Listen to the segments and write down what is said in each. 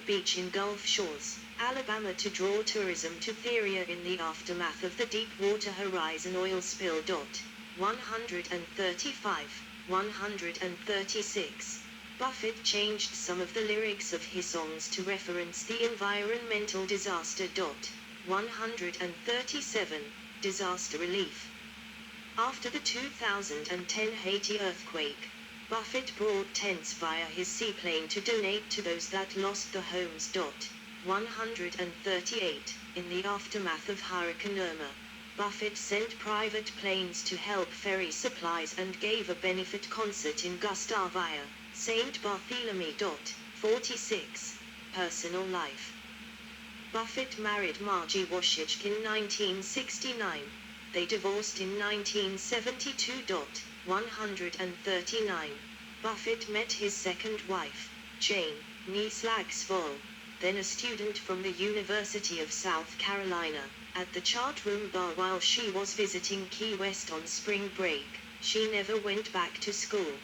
Beach in Gulf Shores, Alabama to draw tourism to the area in the aftermath of the Deepwater Horizon oil spill. 135, 136. Buffett changed some of the lyrics of his songs to reference the environmental disaster. 137. Disaster relief. After the 2010 Haiti earthquake, Buffett brought tents via his seaplane to donate to those that lost their homes. 138. In the aftermath of Hurricane Irma, Buffett sent private planes to help ferry supplies and gave a benefit concert in Gustavia, St. Barthélemy. 46. Personal life. Buffett married Margie Washich in 1969. They divorced in 1972. 139. Buffett met his second wife, Jane, née Slagsvold, then a student from the University of South Carolina, at the chart room bar while she was visiting Key West on spring break. She never went back to school.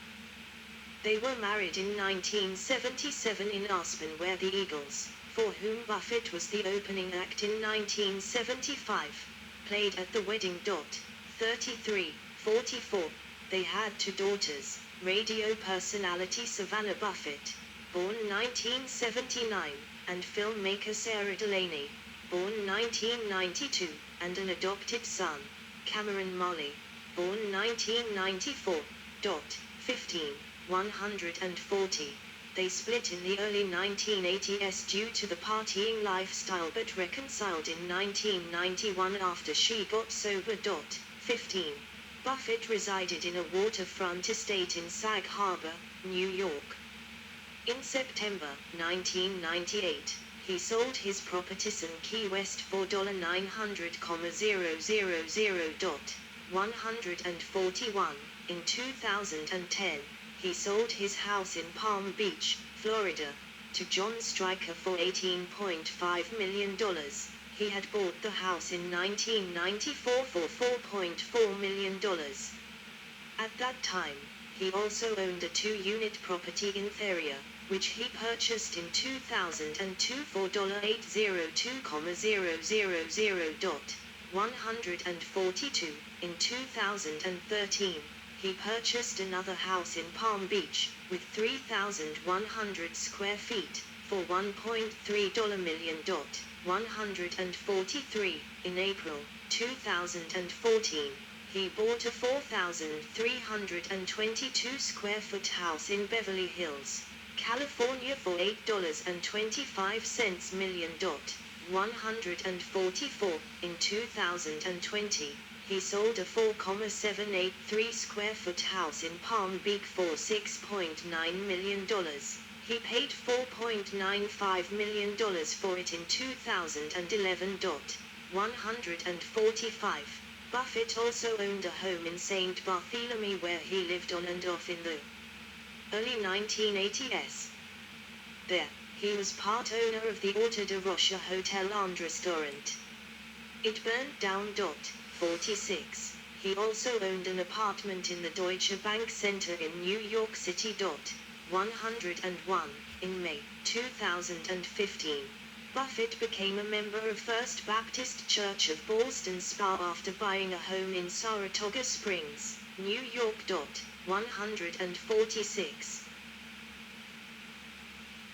They were married in 1977 in Aspen, where the Eagles, for whom Buffett was the opening act in 1975, played at the wedding. 33, 44. They had two daughters, radio personality Savannah Buffett, born 1979, and filmmaker Sarah Delaney, born 1992, and an adopted son, Cameron Molly, born 1994. 15, 140. They split in the early 1980s due to the partying lifestyle but reconciled in 1991 after she got sober. 15. Buffett resided in a waterfront estate in Sag Harbor, New York. In September 1998, he sold his properties in Key West for $900,000. 141. In 2010, he sold his house in Palm Beach, Florida, to John Stryker for $18.5 million. He had bought the house in 1994 for $4.4 million. At that time, he also owned a 2-unit property in Theria, which he purchased in 2002 for $802,000. 142. In 2013, he purchased another house in Palm Beach, with 3,100 square feet, for $1.3 million. 143. In April 2014, he bought a 4,322 square foot house in Beverly Hills, California for $8.25 million. 144. In 2020, he sold a 4,783 square foot house in Palm Beach for $6.9 million. He paid $4.95 million for it in 2011. 145. Buffett also owned a home in St. Barthélemy where he lived on and off in the early 1980s. There, he was part owner of the Horta de Rocha Hotel and Restaurant. It burned down. 46. He also owned an apartment in the Deutsche Bank Center in New York City. 101. In May 2015, Buffett became a member of First Baptist Church of Ballston Spa after buying a home in Saratoga Springs, New York. 146.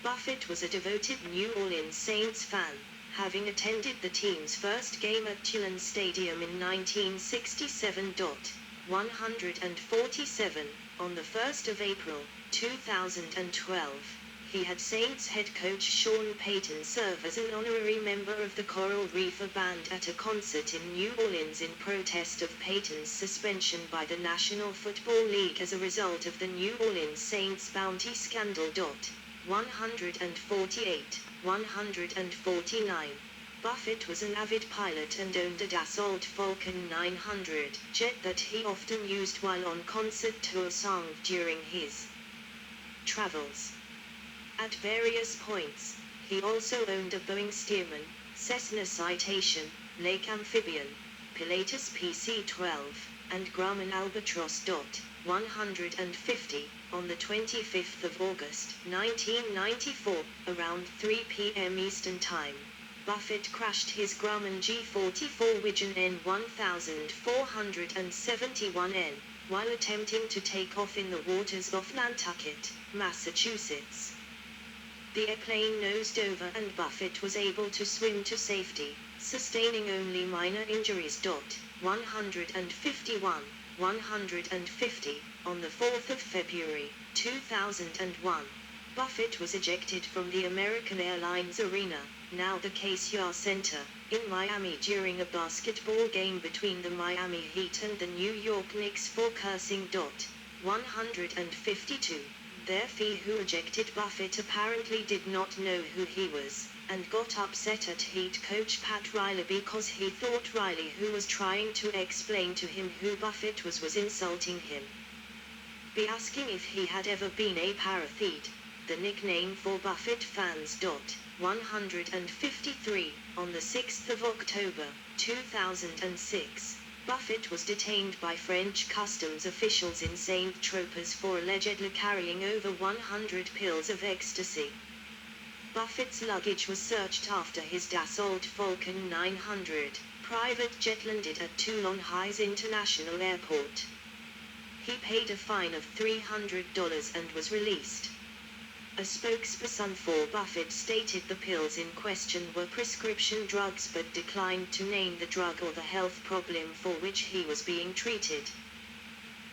Buffett was a devoted New Orleans Saints fan, having attended the team's first game at Tulane Stadium in 1967. 147. On the 1st of April, 2012, he had Saints head coach Sean Payton serve as an honorary member of the Coral Reefer Band at a concert in New Orleans in protest of Payton's suspension by the National Football League as a result of the New Orleans Saints bounty scandal. 148, 149. Buffett was an avid pilot and owned a Dassault Falcon 900 jet that he often used while on concert tour song during his travels. At various points, he also owned a Boeing Stearman, Cessna Citation, Lake Amphibian, Pilatus PC-12, and Grumman Albatross. 150. On the 25th of August, 1994, around 3 p.m. Eastern Time, Buffett crashed his Grumman G44 Wigan N1471N, while attempting to take off in the waters off Nantucket, Massachusetts. The airplane nosed over and Buffett was able to swim to safety, sustaining only minor injuries. 151, 150, on the 4th of February, 2001. Buffett was ejected from the American Airlines Arena, now the KCR Center, in Miami during a basketball game between the Miami Heat and the New York Knicks for cursing. 152. The referee who ejected Buffett apparently did not know who he was, and got upset at Heat coach Pat Riley because he thought Riley, who was trying to explain to him who Buffett was insulting him. Be asking if he had ever been a parathete, the nickname for Buffett fans. 153, on the 6th of October, 2006. Buffett was detained by French customs officials in Saint-Tropez for allegedly carrying over 100 pills of ecstasy. Buffett's luggage was searched after his Dassault Falcon 900 private jet landed at Toulon Hayes International Airport. He paid a fine of $300 and was released. A spokesperson for Buffett stated the pills in question were prescription drugs but declined to name the drug or the health problem for which he was being treated.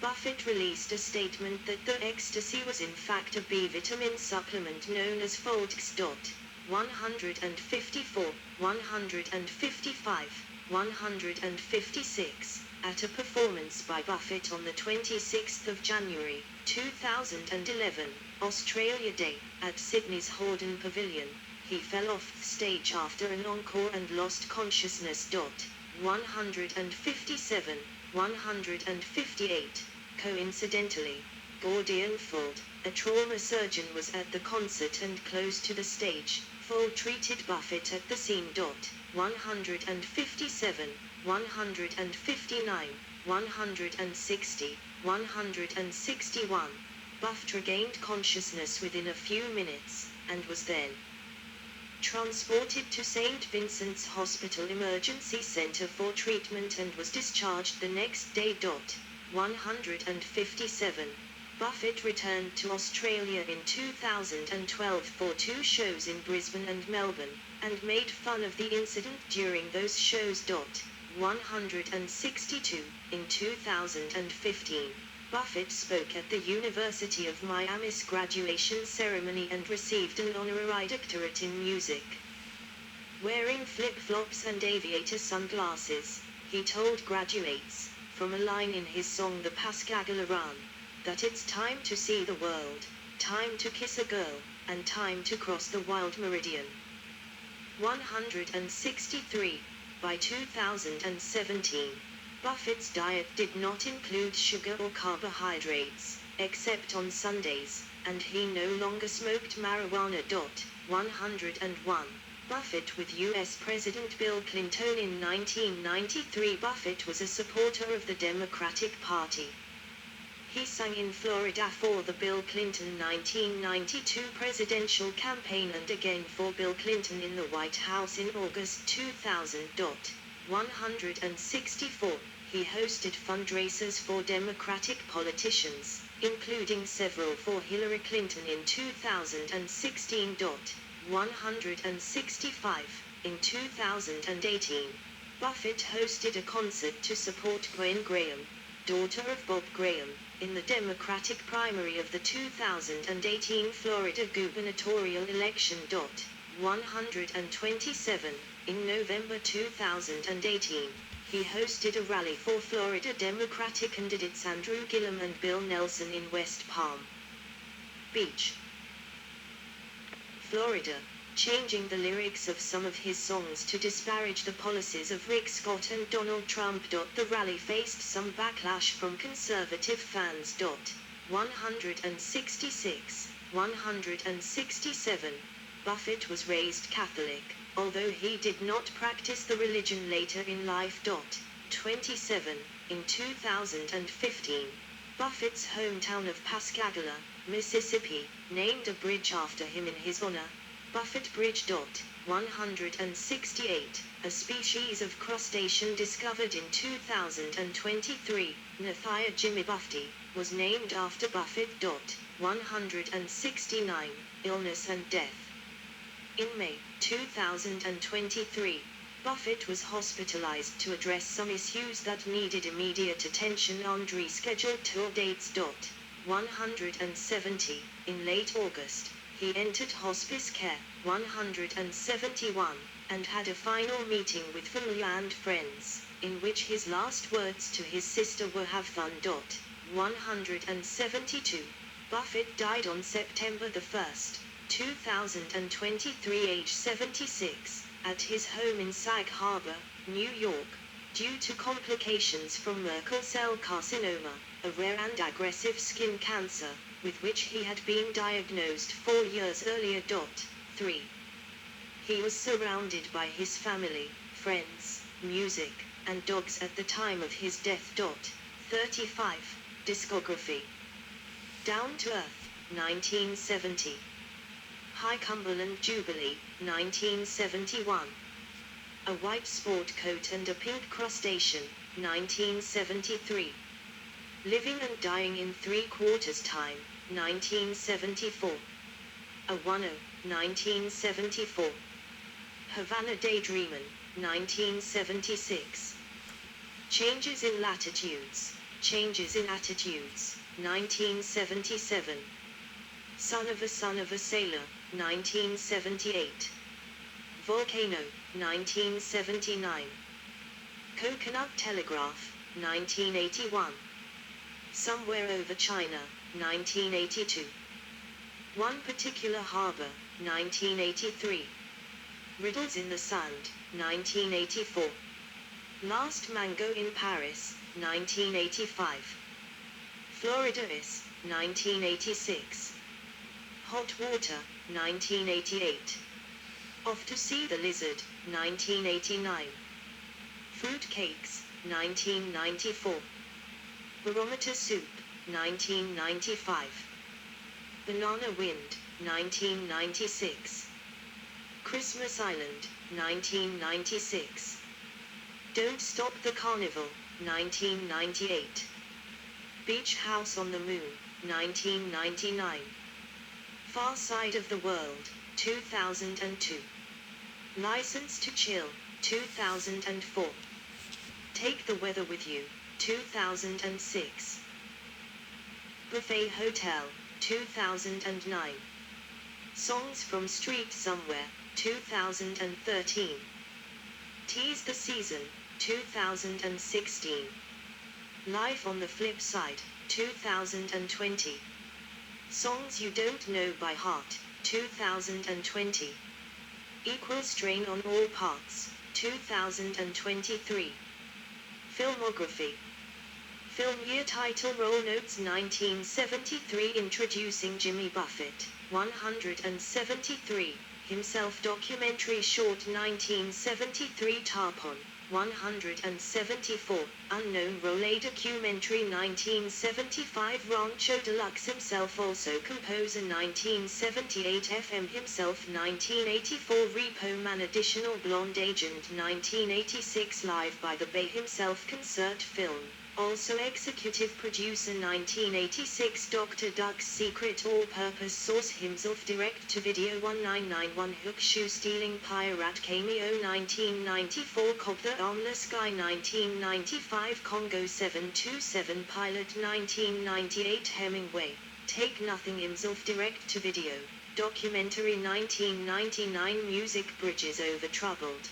Buffett released a statement that the ecstasy was in fact a B vitamin supplement known as Foldex. 154, 155, 156, at a performance by Buffett on the 26th of January, 2011, Australia Day, at Sydney's Hordern Pavilion, he fell off the stage after an encore and lost consciousness. 157, 158. Coincidentally, Gordian Fuld, a trauma surgeon, was at the concert and close to the stage. Fuld treated Buffett at the scene. 157, 159, 160, 161. Buffett regained consciousness within a few minutes, and was then transported to St. Vincent's Hospital Emergency Center for treatment and was discharged the next day. 157. Buffett returned to Australia in 2012 for 2 shows in Brisbane and Melbourne, and made fun of the incident during those shows. 162. In 2015, Buffett spoke at the University of Miami's graduation ceremony and received an honorary doctorate in music. Wearing flip-flops and aviator sunglasses, he told graduates, from a line in his song The Pascagoula, that it's time to see the world, time to kiss a girl, and time to cross the wild meridian. 163. By 2017, Buffett's diet did not include sugar or carbohydrates, except on Sundays, and he no longer smoked marijuana. 101. Buffett with U.S. President Bill Clinton in 1993. Buffett was a supporter of the Democratic Party. He sang in Florida for the Bill Clinton 1992 presidential campaign and again for Bill Clinton in the White House in August 2000. 164. He hosted fundraisers for Democratic politicians, including several for Hillary Clinton in 2016. 165. In 2018, Buffett hosted a concert to support Gwen Graham, daughter of Bob Graham, in the Democratic primary of the 2018 Florida gubernatorial election. 127. In November 2018, he hosted a rally for Florida Democratic candidates Andrew Gillum and Bill Nelson in West Palm Beach, Florida, changing the lyrics of some of his songs to disparage the policies of Rick Scott and Donald Trump. The rally faced some backlash from conservative fans. 166, 167. Buffett was raised Catholic, although he did not practice the religion later in life. 27. In 2015, Buffett's hometown of Pascagoula, Mississippi, named a bridge after him in his honor. Buffett Bridge. 168, a species of crustacean discovered in 2023, Nathia Jimmy Buffett, was named after Buffett. 169, illness and death. In May 2023, Buffett was hospitalized to address some issues that needed immediate attention on rescheduled tour dates. 170, in late August, he entered hospice care, 171, and had a final meeting with family and friends, in which his last words to his sister were "have fun." 172, Buffett died on September 1, 2023, age 76, at his home in Sag Harbor, New York, due to complications from Merkel cell carcinoma, a rare and aggressive skin cancer, with which he had been diagnosed 4 years earlier. 3. He was surrounded by his family, friends, music, and dogs at the time of his death. 35. Discography. Down to Earth, 1970. High Cumberland Jubilee, 1971. A White Sport Coat and a Pink Crustacean, 1973. Living and Dying in 3/4 Time, 1974. A 10, 1974. Havana Daydreamin', 1976. Changes in Latitudes, Changes in Attitudes, 1977. Son of a Sailor, 1978. Volcano, 1979. Coconut Telegraph, 1981. Somewhere Over China, 1982. One Particular Harbor, 1983. Riddles in the Sand, 1984. Last Mango in Paris, 1985. Florida is, 1986. Hot Water, 1988. Off to See the Lizard, 1989. Fruit Cakes, 1994. Barometer Soup, 1995. Banana Wind, 1996. Christmas Island, 1996. Don't Stop the Carnival, 1998. Beach House on the Moon, 1999. Far Side of the World, 2002. License to Chill, 2004. Take the Weather with You, 2006. Buffet Hotel, 2009. Songs from Street Somewhere, 2013. Tease the Season, 2016. Life on the Flip Side, 2020. Songs You Don't Know by Heart, 2020. Equal Strain on All Parts, 2023. Filmography. Film year, title, role notes, 1973. Introducing Jimmy Buffett, 173. Himself, documentary short, 1973. Tarpon, 174. Unknown role, documentary, 1975. Rancho Deluxe himself, also composer, 1978. FM himself, 1984. Repo Man, additional Blonde Agent, 1986. Live by the Bay himself, concert film, also executive producer, 1986. Dr. Duck's Secret all-purpose source himself, direct-to-video, 1991. Hook shoe stealing pirate cameo, 1994. Cobb the Armless Guy, 1995. Congo 727 pilot, 1998. Hemingway, Take Nothing himself, direct-to-video documentary, 1999. Music, Bridges Over Troubled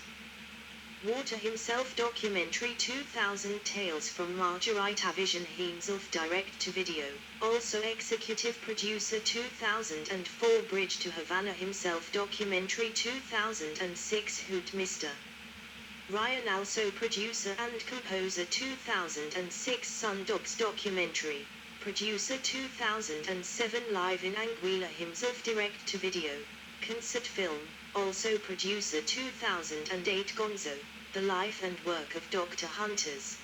Water himself, documentary, 2000. Tales from Margarita Vision himself, direct-to-video, also executive producer, 2004. Bridge to Havana himself, documentary, 2006. Hoot Mr. Ryan, also producer and composer, 2006. Sundogs documentary, producer, 2007. Live in Anguilla himself, direct-to-video, concert film, also producer, 2008. Gonzo, The Life and Work of Dr. Hunters.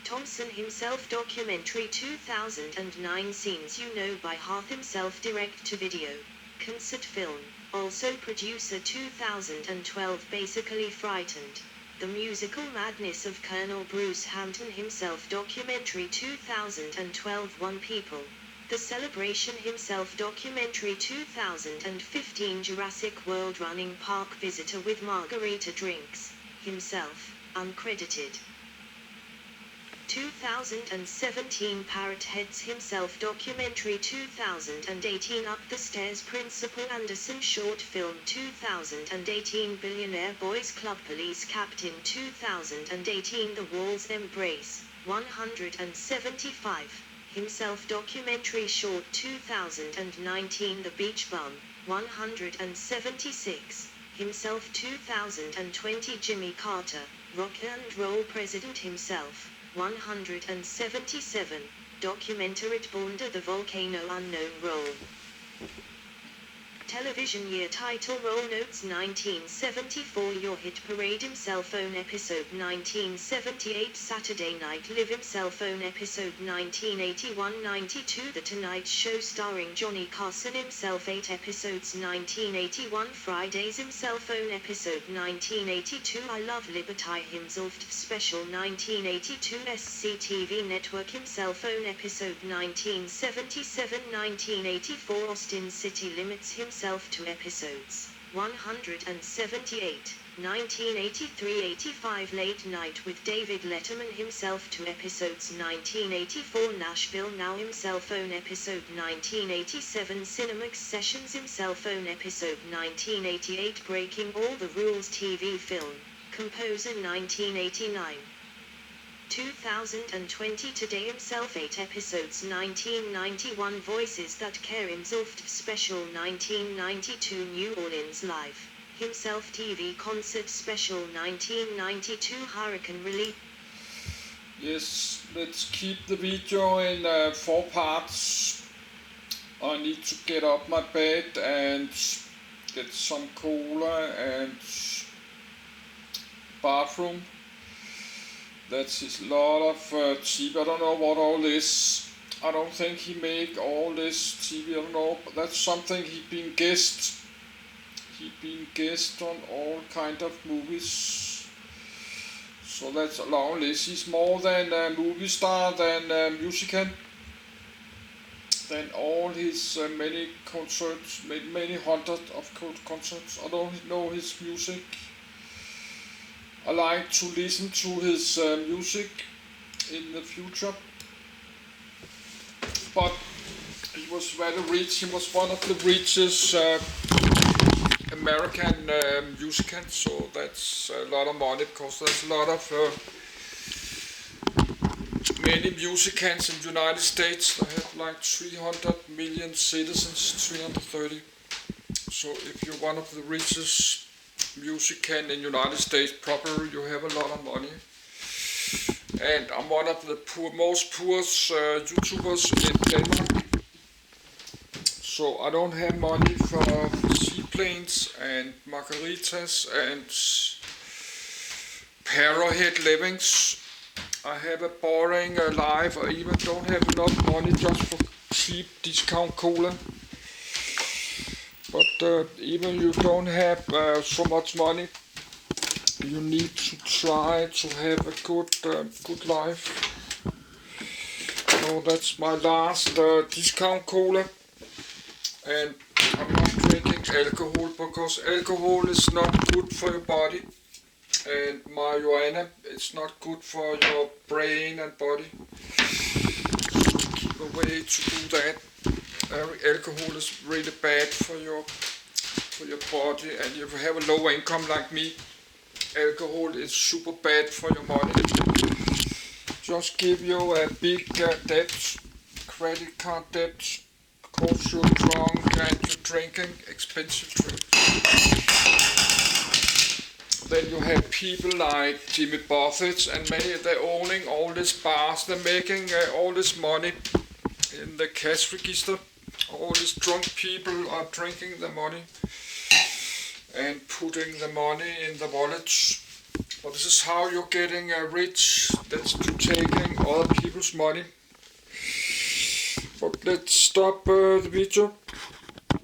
Thompson himself documentary 2009 Scenes You Know by Hearth himself direct-to-video concert film. Also producer 2012 Basically Frightened. The Musical Madness of Colonel Bruce Hampton himself documentary 2012 One People. The Celebration himself documentary 2015 Jurassic World Running Park Visitor with Margarita Drinks, himself, uncredited. 2017 Parrot Heads himself documentary 2018 Up the Stairs Principal Anderson short film 2018 Billionaire Boys Club Police Captain 2018 The Wall's Embrace, 175, himself documentary short 2019 The Beach Bum, 176, himself 2020 Jimmy Carter, rock and roll president himself, 177, documentary Under the Volcano Unknown Role. Television year title Roll Notes 1974 Your Hit Parade Himself Phone Episode 1978 Saturday Night Live Himself Phone Episode 1981-92 The Tonight Show starring Johnny Carson Himself 8 episodes 1981 Fridays Himself Phone Episode 1982 I Love Liberty Himself Special 1982 SCTV Network Himself Phone Episode 1977-1984 Austin City Limits Himself 2 episodes, 178, 1983-85 Late Night with David Letterman himself 2 episodes 1984 Nashville Now Himself Phone Episode 1987 Cinemax Sessions Himself Phone Episode 1988 Breaking All the Rules TV film, Composer 1989 2020 Today Himself 8 episodes 1991 Voices That Care Himself Special 1992 New Orleans Live, Himself TV Concert Special 1992 Hurricane Relief. Yes, let's keep the video in 4 parts. I need to get up my bed and get some cola and bathroom. That's his lot of TV. I don't know what all this. I don't think he make all this TV. I don't know. But that's something he been guest. He been guest on all kind of movies. So that's a long list. He's more than a movie star than a musician. Than all his many concerts, many hundreds of concerts. I don't know his music. I like to listen to his music in the future, but he was very rich. He was one of the richest American musicians, so that's a lot of money because there's a lot of many musicians in the United States. They have like 300 million citizens, 330. So if you're one of the richest musician in United States proper, you have a lot of money. And I'm one of the most poorest YouTubers in Denmark. So I don't have money for seaplanes and margaritas and parrot livings. I have a boring life. I even don't have enough money just for cheap discount cola. But even you don't have so much money, you need to try to have a good life. So that's my last discount cola, and I'm not drinking alcohol because alcohol is not good for your body, and marijuana it's not good for your brain and body. So keep away to do that. Alcohol is really bad for your body, and if you have a low income like me, alcohol is super bad for your money. Just give you a big debt, credit card debt, because you're drunk and you're drinking expensive drinks. Then you have people like Jimmy Buffett and many, they're owning all these bars, they're making all this money in the cash register. All these drunk people are drinking the money and putting the money in the wallets. But this is how you're getting rich. That's through taking other people's money. But let's stop the video.